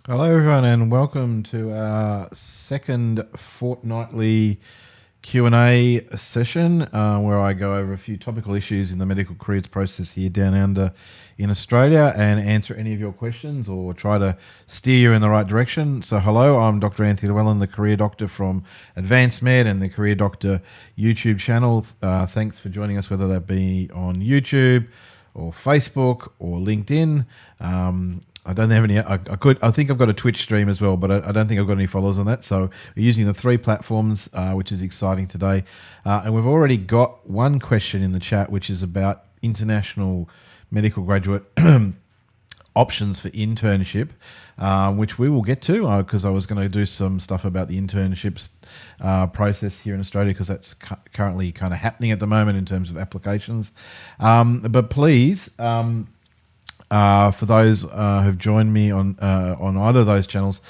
Hello, everyone, and welcome to our second fortnightly Q&A session where I go over a few topical issues in the medical careers process here down under in Australia and answer any of your questions or try to steer you in the right direction. So hello, I'm Dr. Anthony Llewellyn, the Career Doctor from Advanced Med and the Career Doctor YouTube channel. Thanks for joining us, whether that be on YouTube or Facebook or LinkedIn. I don't have any. I think I've got a Twitch stream as well, but I don't think I've got any followers on that. So we're using the three platforms, which is exciting today. And we've already got one question in the chat, which is about international medical graduate options for internship, which we will get to because I was going to do some stuff about the internships process here in Australia because that's currently kind of happening at the moment in terms of applications. But please. For those who've joined me on either of those channels,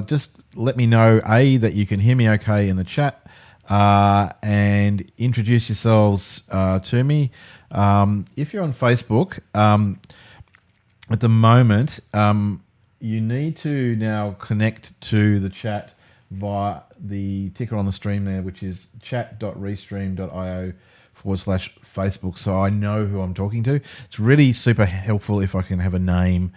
just let me know that you can hear me okay in the chat, and introduce yourselves to me. If you're on Facebook, at the moment, you need to now connect to the chat via the ticker on the stream there, which is chat.restream.io/Facebook, so I know who I'm talking to. It's really super helpful if I can have a name,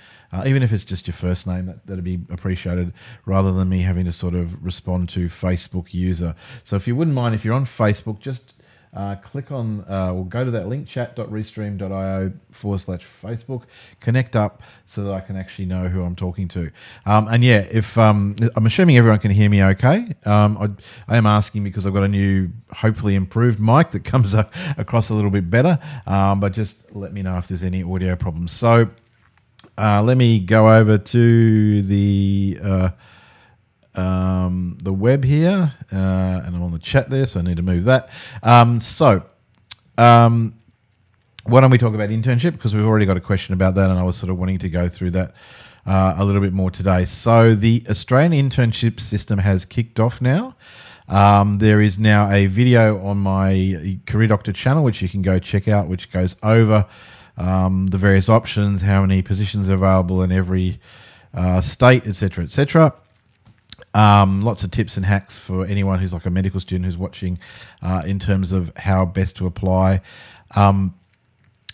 even if it's just your first name, that'd be appreciated, rather than me having to sort of respond to Facebook user. So if you wouldn't mind, if you're on Facebook, just click on or go to that link, chat.restream.io/Facebook, connect up so that I can actually know who I'm talking to. And yeah, if I'm assuming everyone can hear me okay. I am asking because I've got a new, hopefully improved mic that comes across a little bit better, but just let me know if there's any audio problems. So let me go over to the web here, and I'm on the chat there, so I need to move that. Why don't we talk about internship, because we've already got a question about that, and I was sort of wanting to go through that a little bit more today. So the Australian internship system has kicked off now. There is now a video on my Career Doctor channel, which you can go check out, which goes over the various options, how many positions are available in every state, etc., etc. Lots of tips and hacks for anyone who's like a medical student who's watching in terms of how best to apply.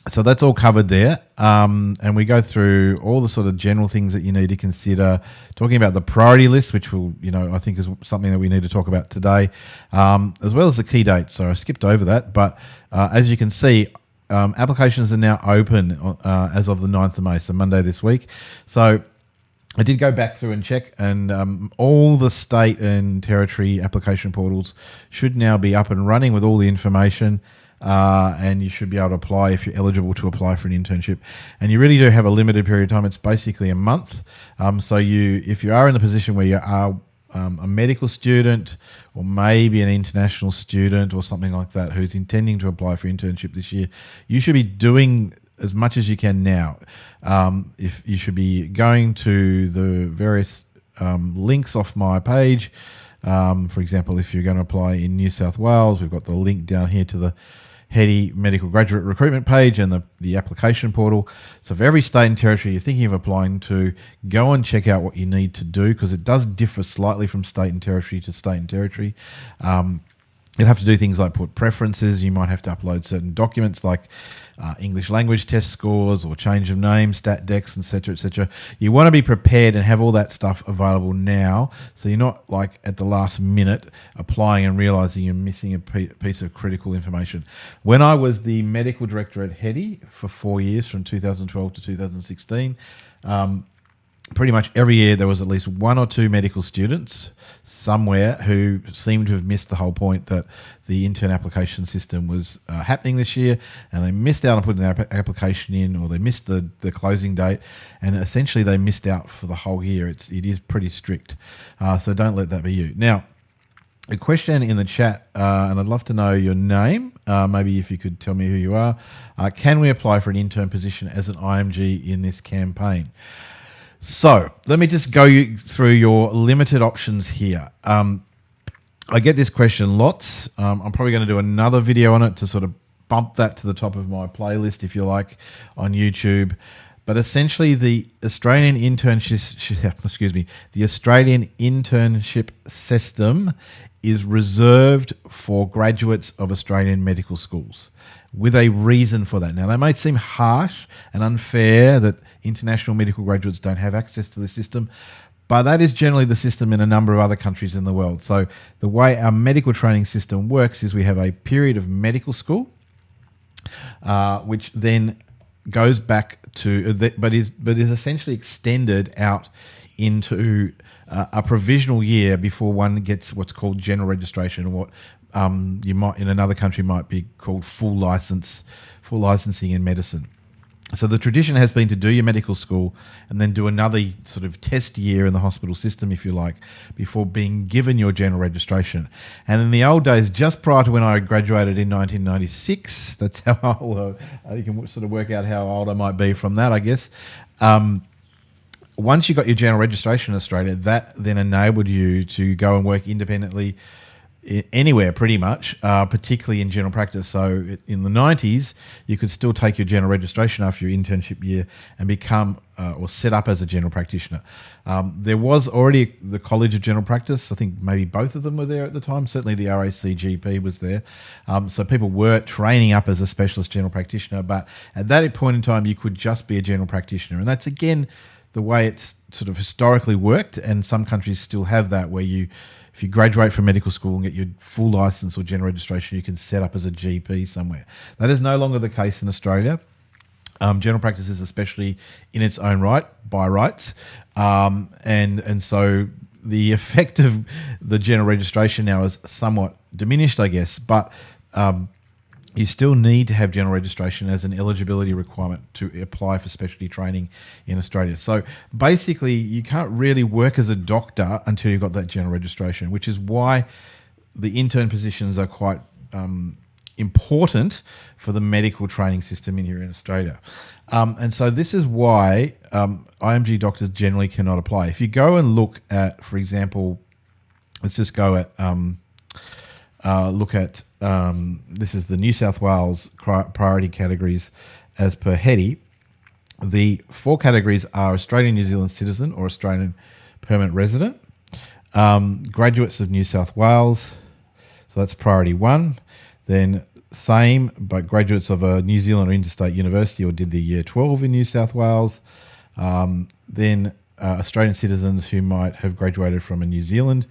So that's all covered there. And we go through all the sort of general things that you need to consider, talking about the priority list, which will, I think is something that we need to talk about today, as well as the key dates. So I skipped over that. But as you can see, applications are now open as of the 9th of May, so Monday this week. So I did go back through and check, and all the state and territory application portals should now be up and running with all the information, and you should be able to apply if you're eligible to apply for an internship. And you really do have a limited period of time. It's basically a month. So if you are in the position where you are a medical student or maybe an international student or something like that who's intending to apply for internship this year, you should be doing as much as you can now. If you should be going to the various links off my page. For example, if you're going to apply in New South Wales, we've got the link down here to the HEDI Medical Graduate Recruitment page and the application portal. So for every state and territory you're thinking of applying to, go and check out what you need to do, because it does differ slightly from state and territory to state and territory. You'll have to do things like put preferences. You might have to upload certain documents like English language test scores or change of name, stat decks, etc., etc. You want to be prepared and have all that stuff available now, so you're not like at the last minute applying and realising you're missing a piece of critical information. When I was the medical director at HEDI for 4 years, from 2012 to 2016, pretty much every year there was at least one or two medical students somewhere who seemed to have missed the whole point that the intern application system was happening this year, and they missed out on putting their application in, or they missed the closing date, and essentially they missed out for the whole year. It is pretty strict, so don't let that be you. Now, a question in the chat, and I'd love to know your name. Maybe if you could tell me who you are. Can we apply for an intern position as an IMG in this campaign? So let me just go through your limited options here. I get this question lots. I'm probably going to do another video on it to sort of bump that to the top of my playlist, if you like, on YouTube. But essentially, the Australian internship, excuse me, the Australian internship system is reserved for graduates of Australian medical schools, with a reason for that. Now, that may seem harsh and unfair that international medical graduates don't have access to the system, but that is generally the system in a number of other countries in the world. So the way our medical training system works is we have a period of medical school, which then goes back to, but is essentially extended out into a provisional year before one gets what's called general registration, or what you might in another country might be called full licensing in medicine. So the tradition has been to do your medical school and then do another sort of test year in the hospital system, if you like, before being given your general registration. And in the old days, just prior to when I graduated in 1996, that's how old, you can sort of work out how old I might be from that, I guess. Once you got your general registration in Australia, that then enabled you to go and work independently anywhere pretty much, particularly in general practice. So in the 90s, you could still take your general registration after your internship year and become or set up as a general practitioner. There was already the College of General Practice. I think maybe both of them were there at the time. Certainly the RACGP was there. So people were training up as a specialist general practitioner. But at that point in time, you could just be a general practitioner. And that's, again, the way it's sort of historically worked. And some countries still have that, where if you graduate from medical school and get your full license or general registration, you can set up as a GP somewhere. That is no longer the case in Australia. General practice is especially in its own right, by rights. And so the effect of the general registration now is somewhat diminished, I guess, but you still need to have general registration as an eligibility requirement to apply for specialty training in Australia. So basically, you can't really work as a doctor until you've got that general registration, which is why the intern positions are quite important for the medical training system in here in Australia. And so this is why IMG doctors generally cannot apply. If you go and look at, for example, let's just go at... this is the New South Wales priority categories as per HEDI. The 4 categories are Australian New Zealand citizen or Australian permanent resident, graduates of New South Wales, so that's priority 1. Then same, but graduates of a New Zealand or interstate university or did the year 12 in New South Wales. Then Australian citizens who might have graduated from a New Zealand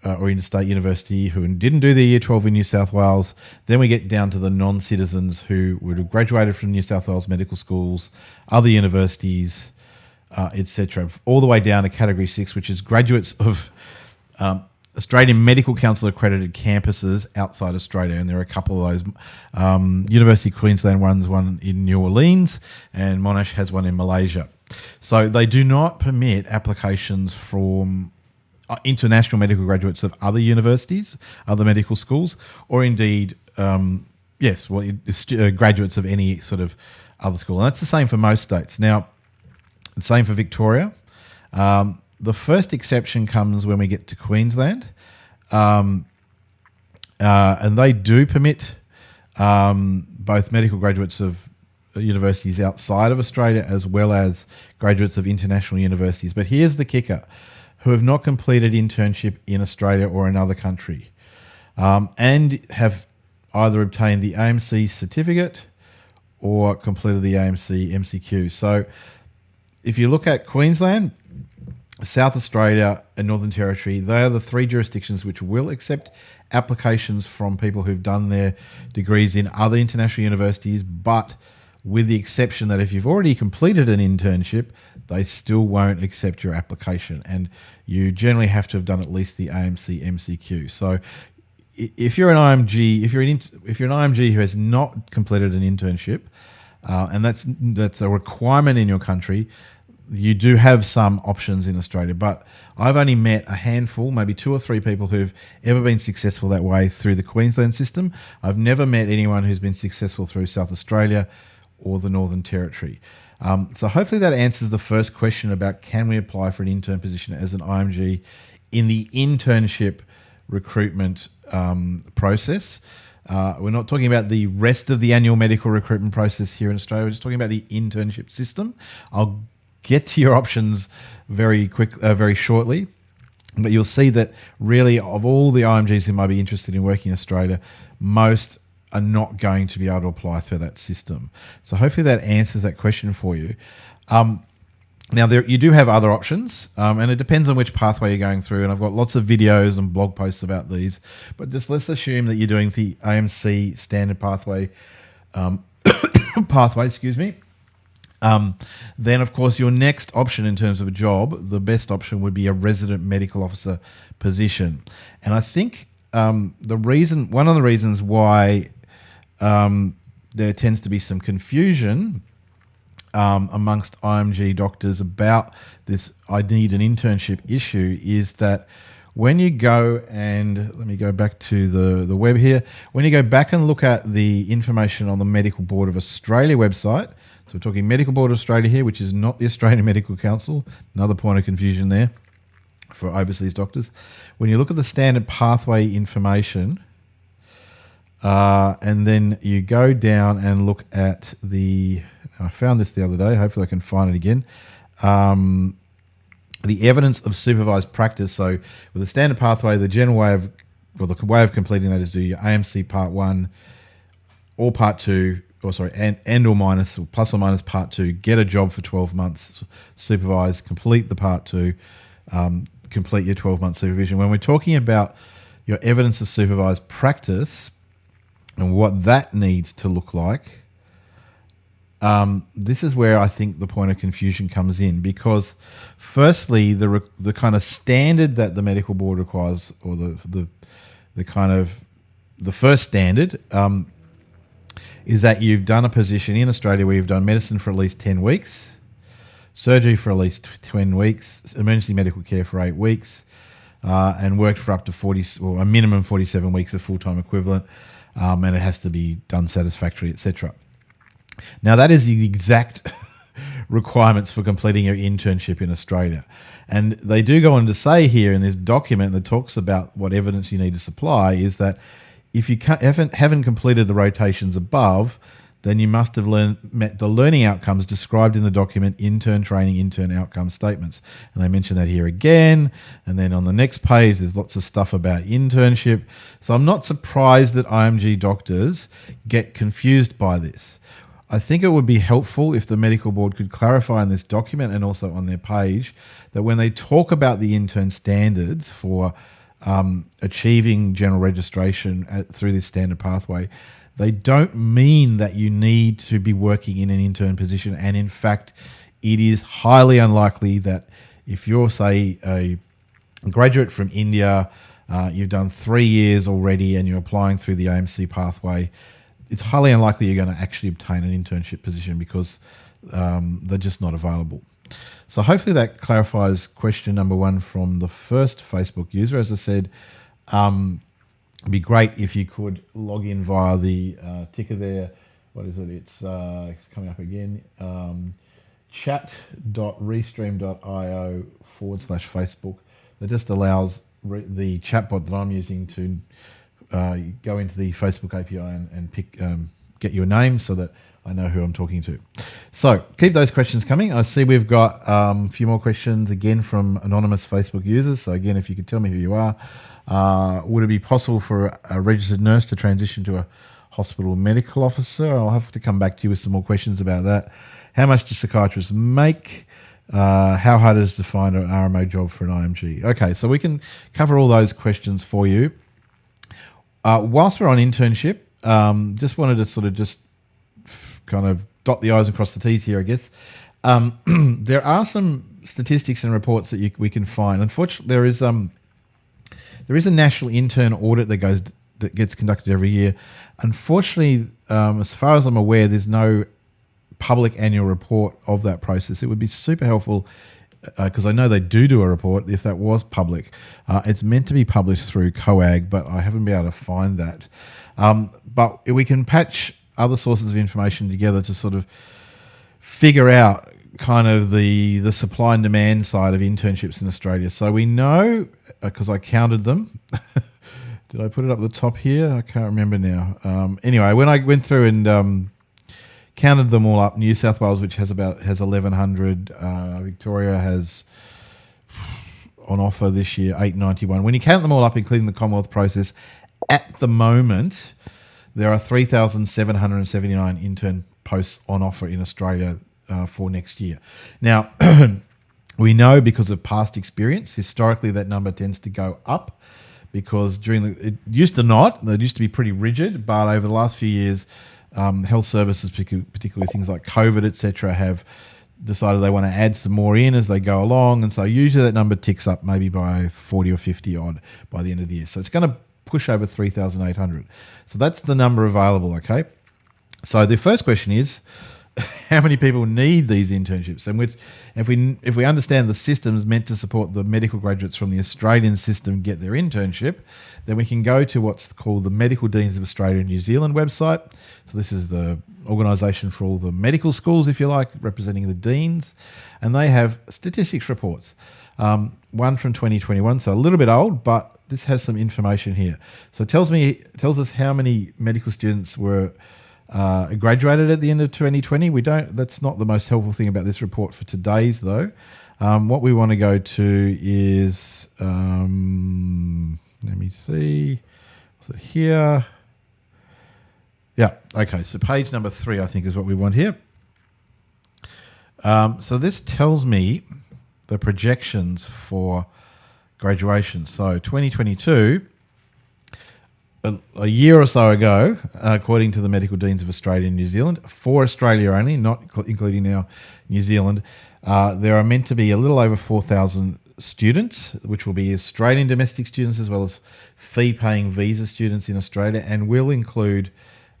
or interstate university who didn't do their year 12 in New South Wales. Then we get down to the non-citizens who would have graduated from New South Wales medical schools, other universities, etc., all the way down to category 6, which is graduates of Australian Medical Council accredited campuses outside Australia. And there are a couple of those. University of Queensland runs one in New Orleans and Monash has one in Malaysia. So they do not permit applications from international medical graduates of other universities, other medical schools, or indeed, graduates of any sort of other school. And that's the same for most states. Now, the same for Victoria. The first exception comes when we get to Queensland, and they do permit both medical graduates of universities outside of Australia as well as graduates of international universities. But here's the kicker: who have not completed internship in Australia or another country, and have either obtained the AMC certificate or completed the AMC MCQ. So if you look at Queensland, South Australia and Northern Territory, they are the 3 jurisdictions which will accept applications from people who've done their degrees in other international universities, but with the exception that if you've already completed an internship, they still won't accept your application. And you generally have to have done at least the AMC MCQ. So if you're an IMG, if you're an IMG who has not completed an internship, and that's a requirement in your country, you do have some options in Australia. But I've only met a handful, maybe 2 or 3 people who've ever been successful that way through the Queensland system. I've never met anyone who's been successful through South Australia or the Northern Territory. So hopefully that answers the first question about can we apply for an intern position as an IMG in the internship recruitment process. We're not talking about the rest of the annual medical recruitment process here in Australia. We're just talking about the internship system. I'll get to your options very shortly. But you'll see that really of all the IMGs who might be interested in working in Australia, most are not going to be able to apply through that system. So hopefully that answers that question for you. Now, you do have other options, and it depends on which pathway you're going through, and I've got lots of videos and blog posts about these, but just let's assume that you're doing the AMC standard pathway, then, of course, your next option in terms of a job, the best option would be a resident medical officer position. And I think one of the reasons why there tends to be some confusion amongst IMG doctors about this I need an internship issue is that when you go and, let me go back to the web here, when you go back and look at the information on the Medical Board of Australia website, so we're talking Medical Board of Australia here, which is not the Australian Medical Council, another point of confusion there for overseas doctors. When you look at the standard pathway information, and then you go down and look at I found this the other day, hopefully I can find it again, the evidence of supervised practice. So with the standard pathway, the general way the way of completing that is do your AMC Part 1 or Part 2, and or minus, or plus or minus Part 2, get a job for 12 months, supervise, complete the Part 2, complete your 12-month supervision. When we're talking about your evidence of supervised practice and what that needs to look like, this is where I think the point of confusion comes in, because firstly, the kind of standard that the medical board requires, or the first standard, is that you've done a position in Australia where you've done medicine for at least 10 weeks, surgery for at least 10 weeks, emergency medical care for 8 weeks, and worked for up to 40 or a minimum 47 weeks of full-time equivalent, and it has to be done satisfactory, etc. Now, that is the exact requirements for completing your internship in Australia. And they do go on to say here in this document that talks about what evidence you need to supply is that if you haven't completed the rotations above, then you must have met the learning outcomes described in the document Intern Training, Intern Outcome Statements. And they mention that here again. And then on the next page, there's lots of stuff about internship. So I'm not surprised that IMG doctors get confused by this. I think it would be helpful if the medical board could clarify in this document and also on their page that when they talk about the intern standards for achieving general registration through this standard pathway, they don't mean that you need to be working in an intern position. And in fact, it is highly unlikely that if you're, say, a graduate from India, you've done 3 years already and you're applying through the AMC pathway, it's highly unlikely you're going to actually obtain an internship position because they're just not available. So hopefully that clarifies question number 1 from the first Facebook user. As I said, it'd be great if you could log in via the ticker there. What is it? It's coming up again. chat.restream.io/Facebook. That just allows the chatbot that I'm using to go into the Facebook API and get your name so that I know who I'm talking to. So keep those questions coming. I see we've got a few more questions again from anonymous Facebook users. So again, if you could tell me who you are. Would it be possible for a registered nurse to transition to a hospital medical officer? I'll have to come back to you with some more questions about that. How much do psychiatrists make? How hard is it to find an RMO job for an IMG? Okay, so we can cover all those questions for you. Whilst we're on internship, just wanted to sort of just kind of dot the I's and cross the T's here, I guess. There are some statistics and reports that we can find. Unfortunately, there is a national intern audit that gets conducted every year. Unfortunately, as far as I'm aware, there's no public annual report of that process. It would be super helpful because I know they do a report if that was public. It's meant to be published through COAG, but I haven't been able to find that. But we can patch other sources of information together to sort of figure out kind of the supply and demand side of internships in Australia. So we know, because I counted them Did I put it up the top here? I can't remember now. Anyway, when I went through and counted them all up, New South Wales, which has 1,100, Victoria has on offer this year 891. When you count them all up, including the Commonwealth process, at the moment there are 3,779 intern posts on offer in Australia for next year. Now, we know because of past experience, historically that number tends to go up because it used to not. It used to be pretty rigid, but over the last few years, health services, particularly things like COVID, etc., have decided they want to add some more in as they go along, and so usually that number ticks up maybe by 40 or 50 odd by the end of the year. So it's going to push over 3,800. So that's the number available, okay? So the first question is, how many people need these internships? And if we understand the system's meant to support the medical graduates from the Australian system get their internship, then we can go to what's called the Medical Deans of Australia and New Zealand website. So this is the organisation for all the medical schools, if you like, representing the deans, and they have statistics reports. One from 2021, so a little bit old, but this has some information here. So it tells us how many medical students were graduated at the end of 2020. That's not the most helpful thing about this report for today's though. What we want to go to is, let me see, was it here? Yeah, okay, so page number 3 I think is what we want here. So this tells me the projections for graduation. So 2022, a year or so ago, according to the Medical Deans of Australia and New Zealand, for Australia only, not including now New Zealand, there are meant to be a little over 4,000 students, which will be Australian domestic students as well as fee-paying visa students in Australia, and will include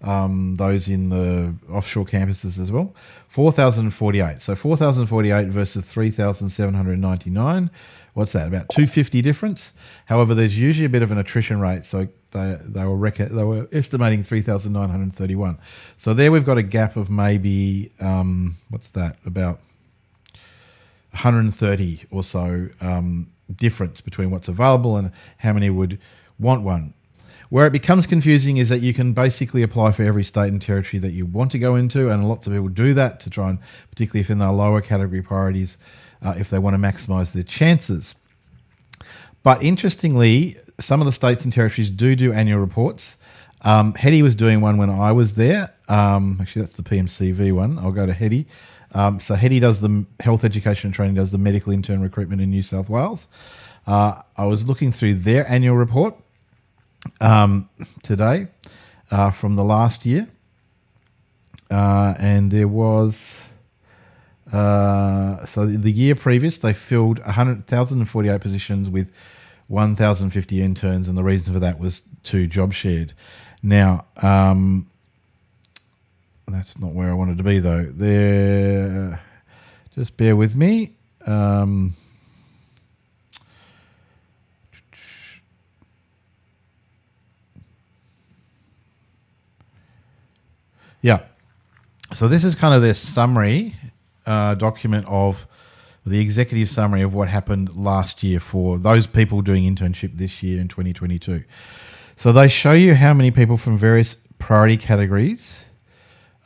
those in the offshore campuses as well. 4,048. So 4,048 versus 3,799. What's that? About 250 difference. However, there's usually a bit of an attrition rate, so they were estimating 3,931. So there we've got a gap of maybe what's that? About 130 or so difference between what's available and how many would want one. Where it becomes confusing is that you can basically apply for every state and territory that you want to go into, and lots of people do that to try and, particularly if in their lower category priorities, if they want to maximise their chances. But interestingly, some of the states and territories do annual reports. Hetty was doing one when I was there. Actually, that's the PMCV one. I'll go to Hetty. So Hetty does the health education and training, does the medical intern recruitment in New South Wales. I was looking through their annual report today from the last year, and there was so the year previous they filled 1,048 positions with 1,050 interns, and the reason for that was to job shared. Now that's not where I wanted to be though. There, just bear with me. Yeah, so this is kind of their summary document of the executive summary of what happened last year for those people doing internship this year in 2022. So they show you how many people from various priority categories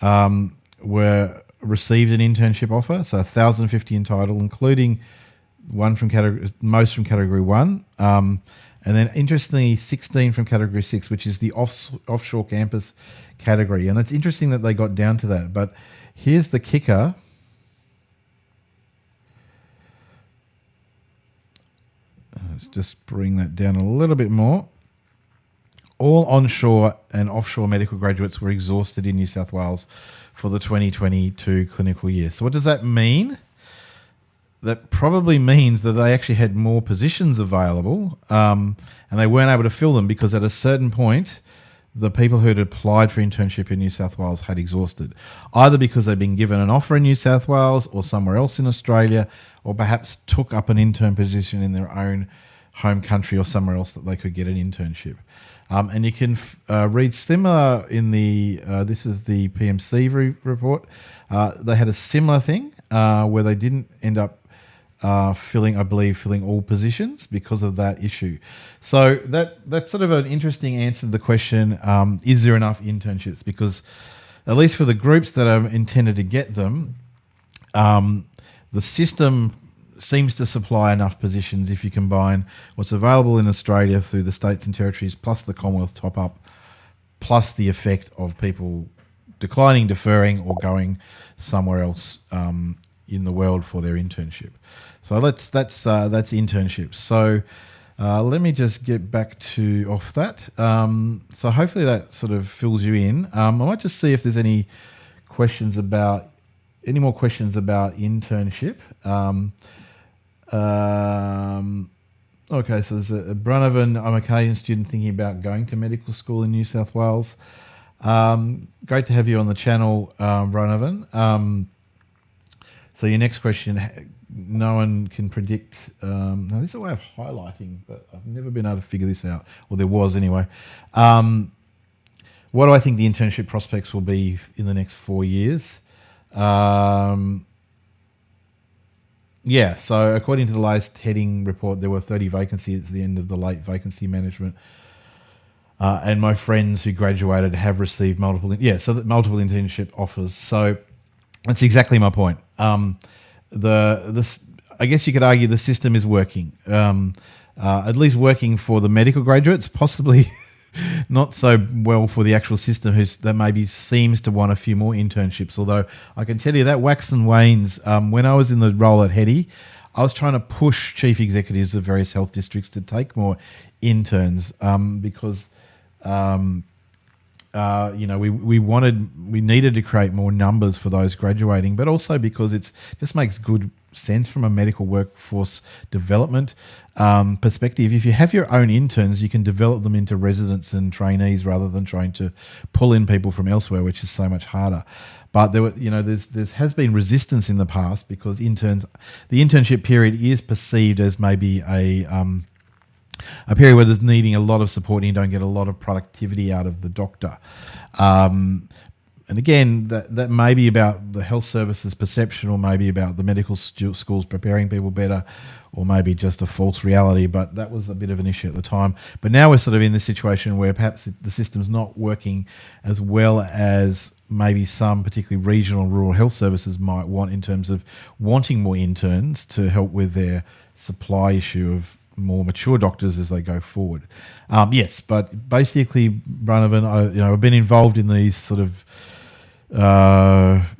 were received an internship offer. So 1,050 in total, including most from category 1. And then, interestingly, 16 from Category 6, which is the offshore campus category. And it's interesting that they got down to that. But here's the kicker. Let's just bring that down a little bit more. All onshore and offshore medical graduates were exhausted in New South Wales for the 2022 clinical year. So what does that mean? That probably means that they actually had more positions available and they weren't able to fill them because at a certain point, the people who had applied for internship in New South Wales had exhausted, either because they'd been given an offer in New South Wales or somewhere else in Australia, or perhaps took up an intern position in their own home country or somewhere else that they could get an internship. And you can read similar in the, this is the PMC report. They had a similar thing where they didn't end up filling all positions because of that issue. So that's sort of an interesting answer to the question, is there enough internships? Because at least for the groups that are intended to get them, the system seems to supply enough positions if you combine what's available in Australia through the states and territories plus the Commonwealth top-up plus the effect of people declining, deferring, or going somewhere else in the world for their internship. So that's internships. So let me just get back to off that. So hopefully that sort of fills you in. I might just see if there's any more questions about internship. Okay, so there's a Brunnervan. I'm a Canadian student thinking about going to medical school in New South Wales. Great to have you on the channel, Brunnervan. So your next question, no one can predict. Now this is a way of highlighting, but I've never been able to figure this out. Well, there was anyway. What do I think the internship prospects will be in the next 4 years? Yeah, so according to the latest heading report, there were 30 vacancies at the end of the late vacancy management. And my friends who graduated have received multiple internship offers. So that's exactly my point. I guess you could argue the system is working, at least working for the medical graduates, possibly not so well for the actual system that maybe seems to want a few more internships. Although I can tell you that wax and wanes. When I was in the role at Hetty, I was trying to push chief executives of various health districts to take more interns because we needed to create more numbers for those graduating, but also because it just makes good sense from a medical workforce development perspective. If you have your own interns, you can develop them into residents and trainees rather than trying to pull in people from elsewhere, which is so much harder. But there has been resistance in the past because the internship period is perceived as maybe a period where there's needing a lot of support and you don't get a lot of productivity out of the doctor. And again, that may be about the health services perception, or maybe about the medical schools preparing people better, or maybe just a false reality, but that was a bit of an issue at the time. But now we're sort of in this situation where perhaps the system's not working as well as maybe some particularly regional rural health services might want, in terms of wanting more interns to help with their supply issue of more mature doctors as they go forward. Yes, but basically, Brunnervan, I've been involved in these sort of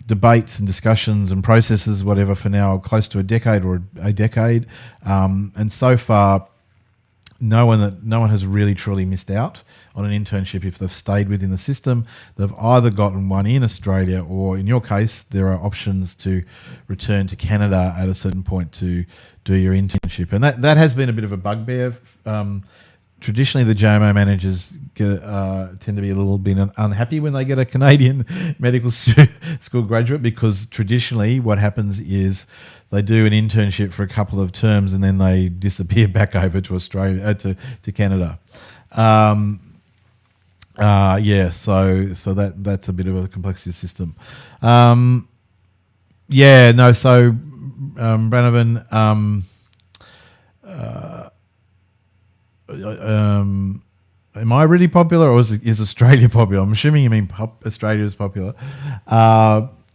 debates and discussions and processes, whatever, for now close to a decade. And so far, no one has really truly missed out on an internship if they've stayed within the system. They've either gotten one in Australia, or in your case, there are options to return to Canada at a certain point to do your internship. And that has been a bit of a bugbear. Traditionally, the JMO managers tend to be a little bit unhappy when they get a Canadian medical school graduate, because traditionally what happens is they do an internship for a couple of terms and then they disappear back over to Australia, to Canada. So that's a bit of a complexity system. Branavan, am I really popular, or is Australia popular? I'm assuming you mean Australia is popular.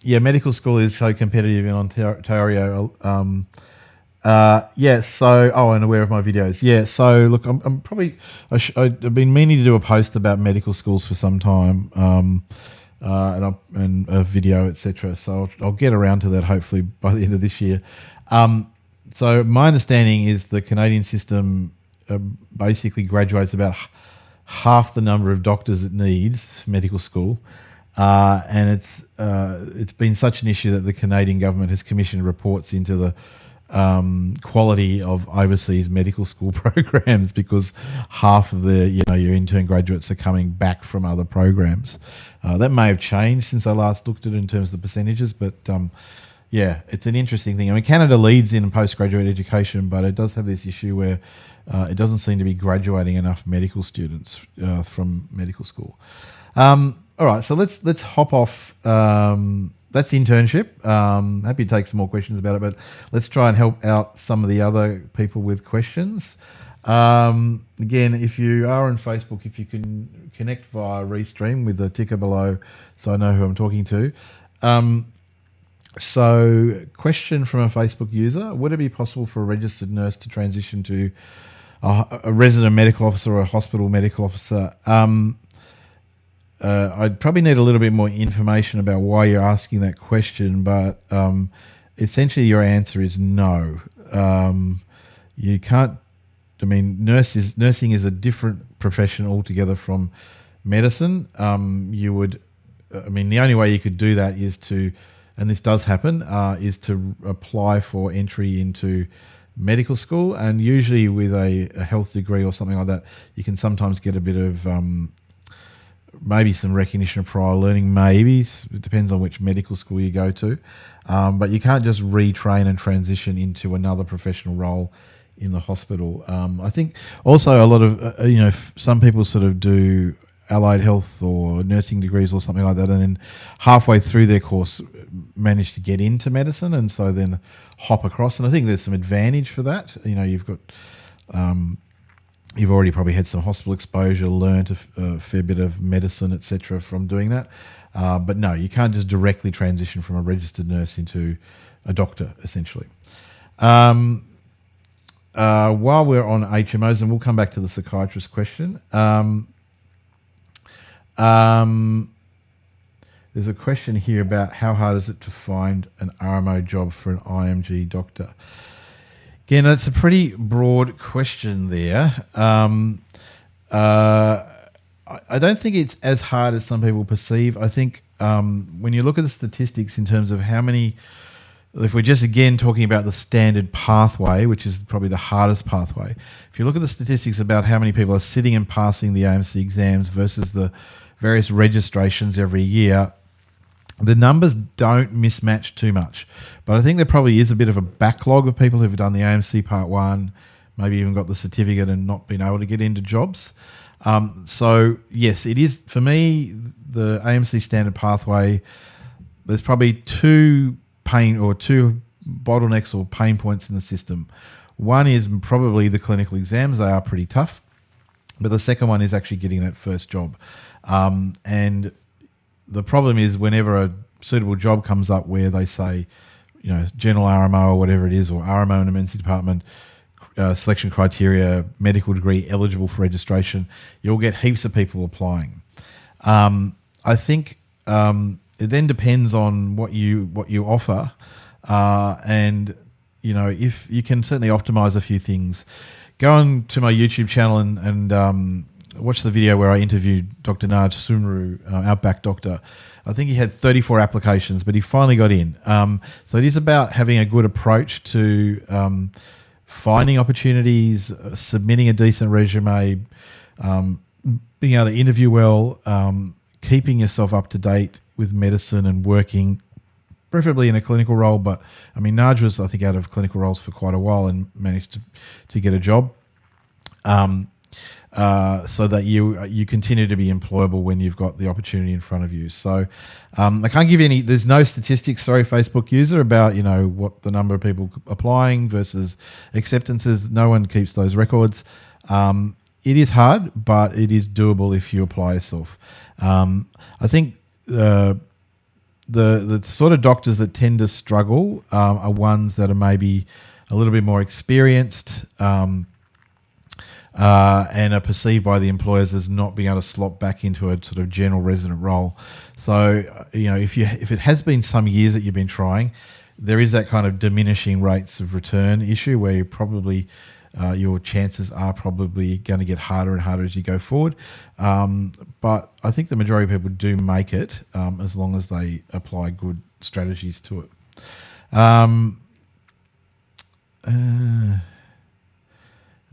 Medical school is so competitive in Ontario. And aware of my videos. Yeah, so look, I'm probably, I've been meaning to do a post about medical schools for some time, and a video, etc. So I'll get around to that hopefully by the end of this year. So my understanding is the Canadian system basically graduates about half the number of doctors it needs medical school, and it's been such an issue that the Canadian government has commissioned reports into the quality of overseas medical school programs, because half of the your intern graduates are coming back from other programs. That may have changed since I last looked at it in terms of the percentages, but it's an interesting thing. I mean, Canada leads in postgraduate education, but it does have this issue where it doesn't seem to be graduating enough medical students from medical school. All right, so let's hop off that's the internship. Happy to take some more questions about it, but let's try and help out some of the other people with questions. Again, if you are on Facebook, if you can connect via Restream with the ticker below so I know who I'm talking to. So, question from a Facebook user: would it be possible for a registered nurse to transition to a resident medical officer or a hospital medical officer? I'd probably need a little bit more information about why you're asking that question, but essentially your answer is no. You can't. I mean, nursing is a different profession altogether from medicine. You would. I mean, the only way you could do that is to, and this does happen, is to apply for entry into medical school, and usually with a health degree or something like that, you can sometimes get a bit of maybe some recognition of prior learning. Maybe it depends on which medical school you go to, but you can't just retrain and transition into another professional role in the hospital. I think also a lot of some people sort of do allied health or nursing degrees or something like that, and then halfway through their course manage to get into medicine, and so then hop across. And I think there's some advantage for that. You've got you've already probably had some hospital exposure, learned a fair bit of medicine, etc., from doing that. But no, you can't just directly transition from a registered nurse into a doctor, essentially. While we're on HMOs, and we'll come back to the psychiatrist question, there's a question here about how hard is it to find an RMO job for an IMG doctor. Again, that's a pretty broad question there. I don't think it's as hard as some people perceive. I think when you look at the statistics in terms of how many, if we're just again talking about the standard pathway, which is probably the hardest pathway, if you look at the statistics about how many people are sitting and passing the AMC exams versus the various registrations every year, the numbers don't mismatch too much. But I think there probably is a bit of a backlog of people who've done the AMC Part 1, maybe even got the certificate and not been able to get into jobs. So, yes, it is, for me, the AMC standard pathway, there's probably two bottlenecks or pain points in the system. One is probably the clinical exams. They are pretty tough. But the second one is actually getting that first job. And the problem is whenever a suitable job comes up where they say, general RMO or whatever it is, or RMO in emergency department, selection criteria, medical degree, eligible for registration, you'll get heaps of people applying. I think it then depends on what you offer, and if you can certainly optimize a few things. Go on to my YouTube channel and watch the video where I interviewed Dr. Naj Sunru, Outback doctor. I think he had 34 applications, but he finally got in. So it is about having a good approach to finding opportunities, submitting a decent resume, being able to interview well, keeping yourself up to date with medicine and working, preferably in a clinical role. But I mean, Naj was, I think, out of clinical roles for quite a while and managed to get a job. So that you continue to be employable when you've got the opportunity in front of you. So I can't give you any, there's no statistics, sorry, Facebook user, about, what the number of people applying versus acceptances. No one keeps those records. It is hard, but it is doable if you apply yourself. I think the sort of doctors that tend to struggle are ones that are maybe a little bit more experienced, and are perceived by the employers as not being able to slot back into a sort of general resident role. So, if it has been some years that you've been trying, there is that kind of diminishing rates of return issue where you probably your chances are probably going to get harder and harder as you go forward. But I think the majority of people do make it as long as they apply good strategies to it.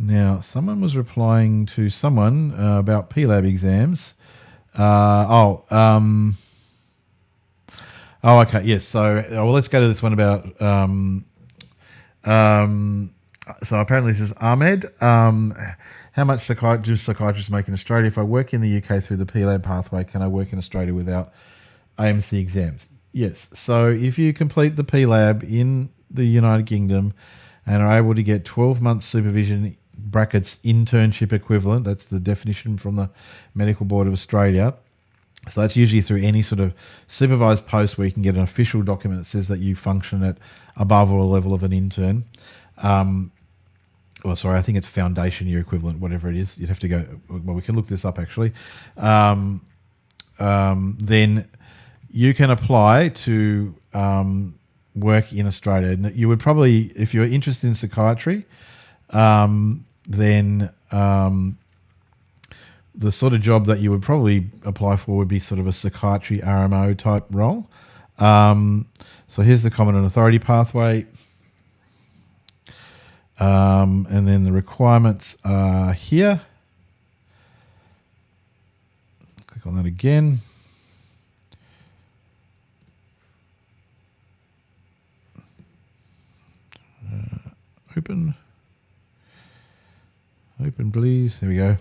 Now, someone was replying to someone about PLAB exams. Okay, yes. So, let's go to this one about. So apparently this is Ahmed. How much do psychiatrists make in Australia? If I work in the UK through the PLAB pathway, can I work in Australia without AMC exams? Yes. So if you complete the P Lab in the United Kingdom and are able to get 12 months supervision brackets internship equivalent, that's the definition from the Medical Board of Australia. So that's usually through any sort of supervised post where you can get an official document that says that you function at above or level of an intern. I think it's foundation year equivalent, whatever it is. You'd have to go. Well, we can look this up actually. Then you can apply to work in Australia. And you would probably, if you're interested in psychiatry, then the sort of job that you would probably apply for would be sort of a psychiatry RMO type role. So here's the Competent Authority pathway. And then the requirements are here. Click on that again. Open, please. There we go.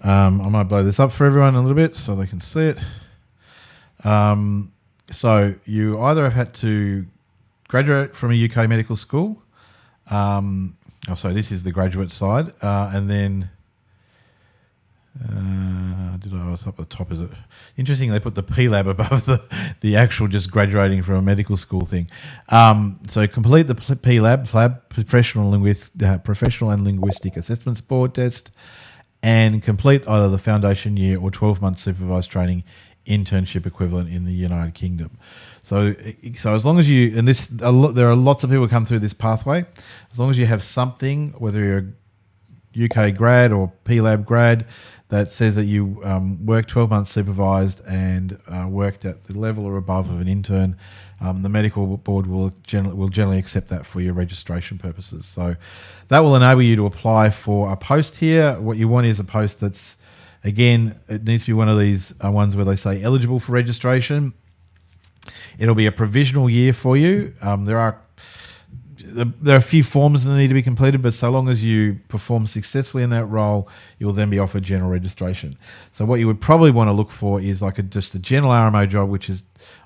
I might blow this up for everyone a little bit so they can see it. So you either have had to graduate from a UK medical school. This is the graduate side, and then I was up at the top? Is it interesting? They put the P Lab above the actual just graduating from a medical school thing. So complete the P Lab, professional and linguistic assessments board test, and complete either the foundation year or 12-month supervised training internship equivalent in the United Kingdom. So as long as you, and there are lots of people who come through this pathway, as long as you have something, whether you're a UK grad or P-Lab grad, that says that you worked 12 months supervised and worked at the level or above of an intern, the medical board will generally accept that for your registration purposes. So that will enable you to apply for a post here. What you want is a post that's, again, it needs to be one of these ones where they say eligible for registration. It'll be a provisional year for you. There are a few forms that need to be completed, but so long as you perform successfully in that role, you'll then be offered general registration. So what you would probably want to look for is just a general RMO job, which is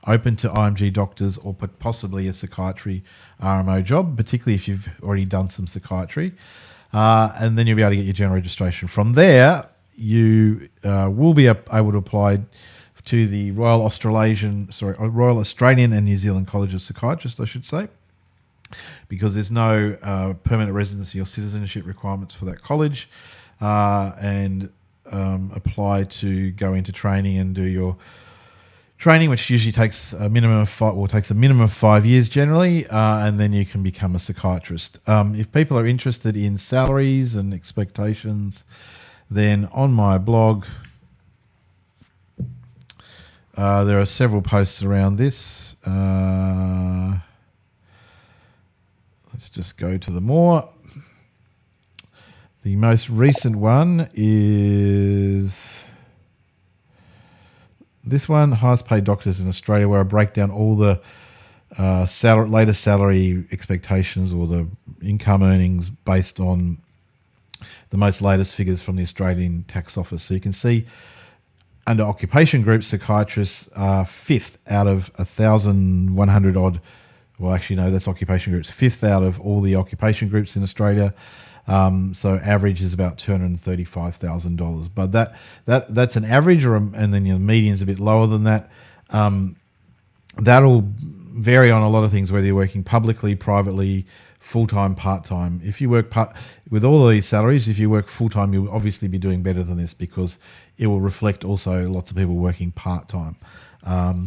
open to IMG doctors, or possibly a psychiatry RMO job, particularly if you've already done some psychiatry. And then you'll be able to get your general registration. From there, you will be able to apply to the Royal Australian and New Zealand College of Psychiatrists, I should say, because there's no permanent residency or citizenship requirements for that college, and apply to go into training and do your training, which usually takes a minimum of 5 years generally, and then you can become a psychiatrist. If people are interested in salaries and expectations, then on my blog, there are several posts around this. Let's just go to the more. The most recent one is this one, highest paid doctors in Australia, where I break down all the latest salary expectations or the income earnings based on the most latest figures from the Australian Tax Office. So you can see under occupation groups, psychiatrists are fifth out of 1,100 odd. Well, actually, no, that's occupation groups. Fifth out of all the occupation groups in Australia. So average is about $235,000. But that's an average, and then your median's a bit lower than that. That'll vary on a lot of things, whether you're working publicly, privately, full-time, part-time. If you work with all of these salaries, if you work full-time, you'll obviously be doing better than this, because it will reflect also lots of people working part-time.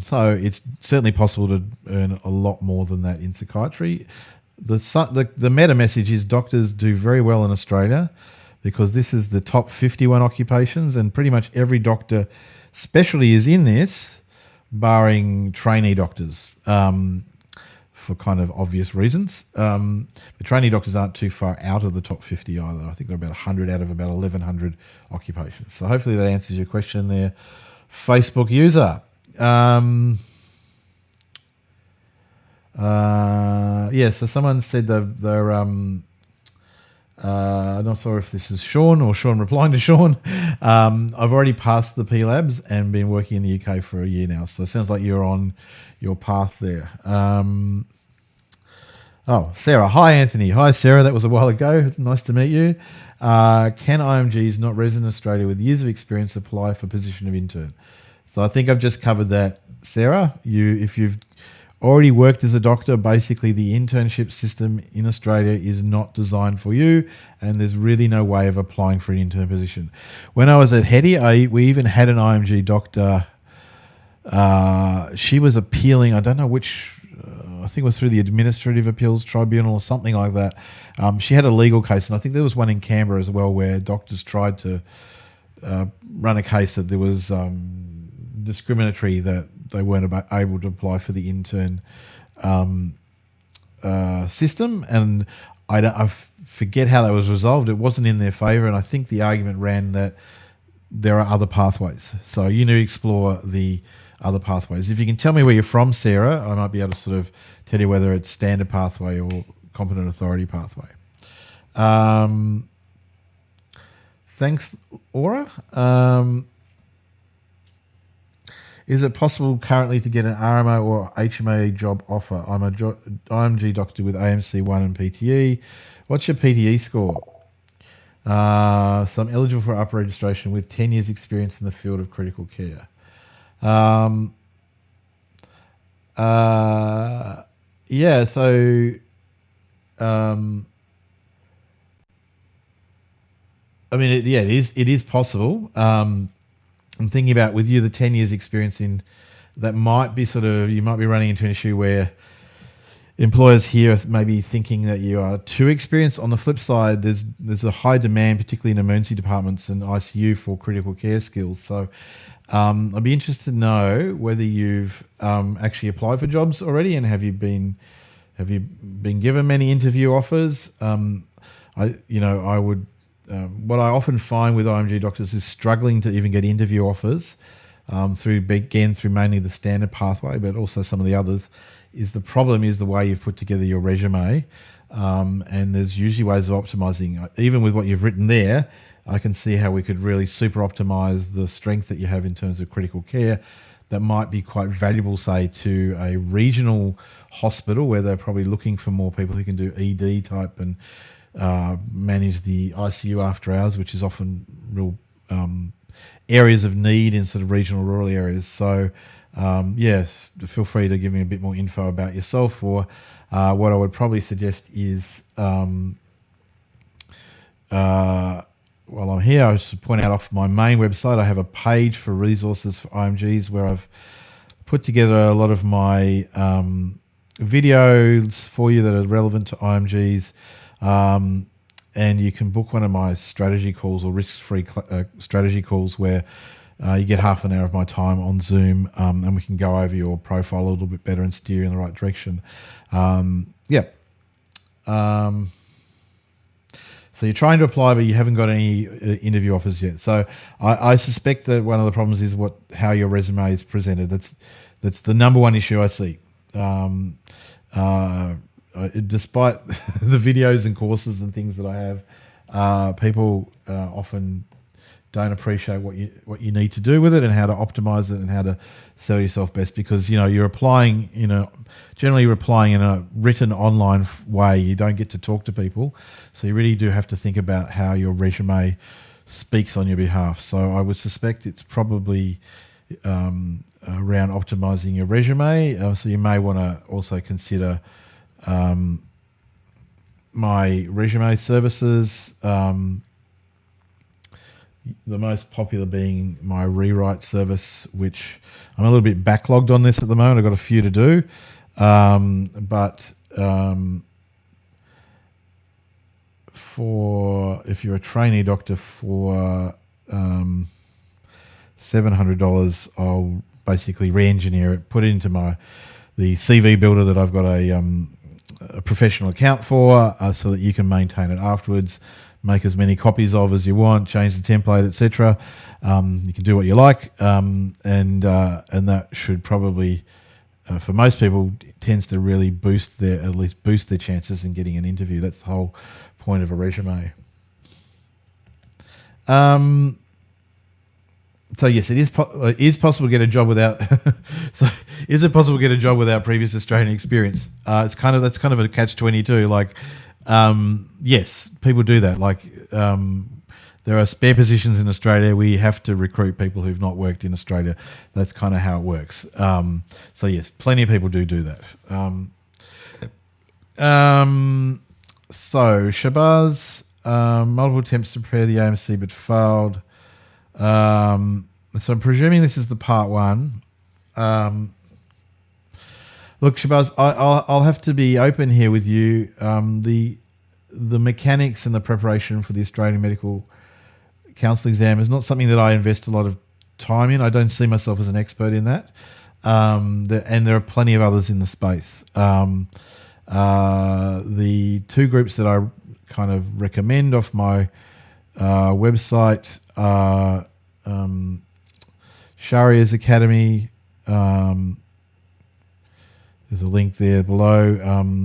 So it's certainly possible to earn a lot more than that in psychiatry. The meta message is doctors do very well in Australia, because this is the top 51 occupations, and pretty much every doctor specialty is in this, barring trainee doctors, for kind of obvious reasons. The trainee doctors aren't too far out of the top 50 either. I think they're about 100 out of about 1,100 occupations. So hopefully that answers your question there, Facebook user. So someone said they're Not sure if this is Sean or Sean replying to Sean. I've already passed the P Labs and been working in the UK for a year now. So it sounds like you're on your path there. Sarah. Hi, Anthony. Hi, Sarah. That was a while ago. Nice to meet you. Can IMGs not resident in Australia with years of experience apply for position of intern? So I think I've just covered that, Sarah. If you've already worked as a doctor, basically the internship system in Australia is not designed for you, and there's really no way of applying for an intern position. When I was at Hetty, we even had an IMG doctor. She was appealing, I don't know which, I think it was through the Administrative Appeals Tribunal or something like that. She had a legal case, and I think there was one in Canberra as well where doctors tried to run a case that there was discriminatory, that they weren't able to apply for the intern system, and I forget how that was resolved. It wasn't in their favour, and I think the argument ran that there are other pathways. So you need to explore the other pathways. If you can tell me where you're from, Sarah, I might be able to sort of tell you whether it's standard pathway or competent authority pathway. Thanks, Aura. Is it possible currently to get an RMO or HMA job offer? I'm a IMG doctor with AMC1 and PTE. What's your PTE score? So I'm eligible for upper registration with 10 years experience in the field of critical care. Yeah, so I mean, it is possible. I'm thinking about, with you, the 10 years experience in that might be you might be running into an issue where employers here may be thinking that you are too experienced. On the flip side, there's a high demand, particularly in emergency departments and ICU, for critical care skills. So I'd be interested to know whether you've actually applied for jobs already, and have you been given many interview offers? I would. What I often find with IMG doctors is struggling to even get interview offers through mainly the standard pathway, but also some of the others. The problem is the way you've put together your resume, and there's usually ways of optimizing. Even with what you've written there, I can see how we could really super optimize the strength that you have in terms of critical care. That might be quite valuable, say, to a regional hospital where they're probably looking for more people who can do ED type and manage the ICU after hours, which is often real areas of need in sort of regional rural areas. So yes, feel free to give me a bit more info about yourself, or what I would probably suggest is while I'm here, I was to point out, off my main website, I have a page for resources for IMGs where I've put together a lot of my videos for you that are relevant to IMGs. And you can book one of my strategy calls, or risk-free strategy calls, where you get half an hour of my time on Zoom, and we can go over your profile a little bit better and steer you in the right direction. So you're trying to apply, but you haven't got any interview offers yet. So I suspect that one of the problems is how your resume is presented. That's the number one issue I see. Despite the videos and courses and things that I have, people often don't appreciate what you need to do with it, and how to optimize it, and how to sell yourself best, because you're applying generally applying in a written online way. You don't get to talk to people, so you really do have to think about how your resume speaks on your behalf. So I would suspect it's probably around optimizing your resume. So you may want to also consider my resume services, the most popular being my rewrite service, which I'm a little bit backlogged on this at the moment. I've got a few to do, but if you're a trainee doctor, for $700, I'll basically re-engineer it, put it into the CV builder that I've got a professional account for, so that you can maintain it afterwards, make as many copies of as you want, change the template, etc. You can do what you like, and that should probably, for most people, tends to really boost their chances in getting an interview. That's the whole point of a resume. So yes, it is possible to get a job without. So is it possible to get a job without previous Australian experience? That's kind of a catch-22. Like, yes, people do that. Like, there are spare positions in Australia. We have to recruit people who've not worked in Australia. That's kind of how it works. So yes, plenty of people do that. So Shabazz, multiple attempts to prepare the AMC but failed. So I'm presuming this is the part one. Look, Shabazz, I'll have to be open here with you. The mechanics and the preparation for the Australian Medical Council exam is not something that I invest a lot of time in. I don't see myself as an expert in that. And there are plenty of others in the space. The two groups that I kind of recommend off my website are Sharia's Academy. There's a link there below.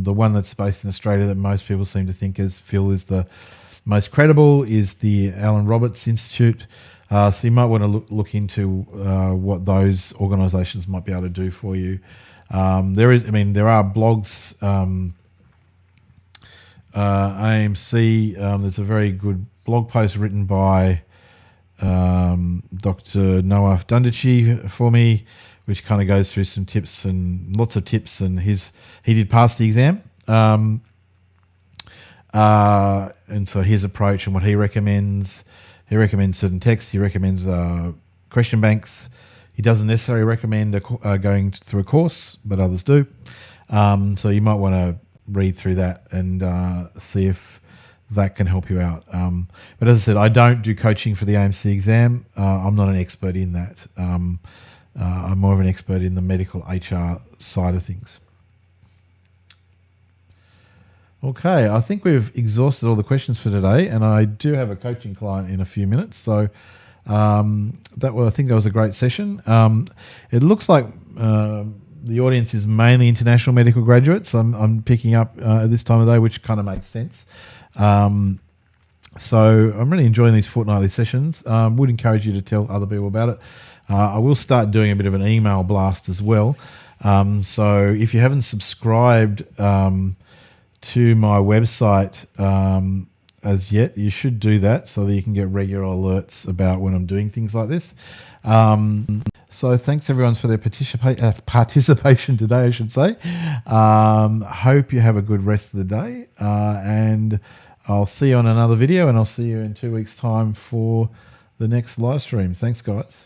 The one that's based in Australia that most people seem to feel is the most credible is the Alan Roberts Institute. So you might want to look into what those organisations might be able to do for you. There are blogs. AMC. There's a very good blog post written by Dr. Noah Dundici for me, which kind of goes through some tips and lots of tips. And he did pass the exam. And so his approach and what he recommends certain texts. He recommends question banks. He doesn't necessarily recommend going through a course, but others do. So you might want to read through that and see if that can help you out. But as I said, I don't do coaching for the AMC exam. I'm not an expert in that. I'm more of an expert in the medical HR side of things. Okay, I think we've exhausted all the questions for today, and I do have a coaching client in a few minutes. So I think that was a great session. It looks like the audience is mainly international medical graduates. I'm picking up at this time of day, which kind of makes sense. So I'm really enjoying these fortnightly sessions. Would encourage you to tell other people about it. I will start doing a bit of an email blast as well. So if you haven't subscribed to my website as yet, you should do that so that you can get regular alerts about when I'm doing things like this. So thanks everyone for their participation today, I should say. Hope you have a good rest of the day, and I'll see you on another video, and I'll see you in 2 weeks' time for the next live stream. Thanks, guys.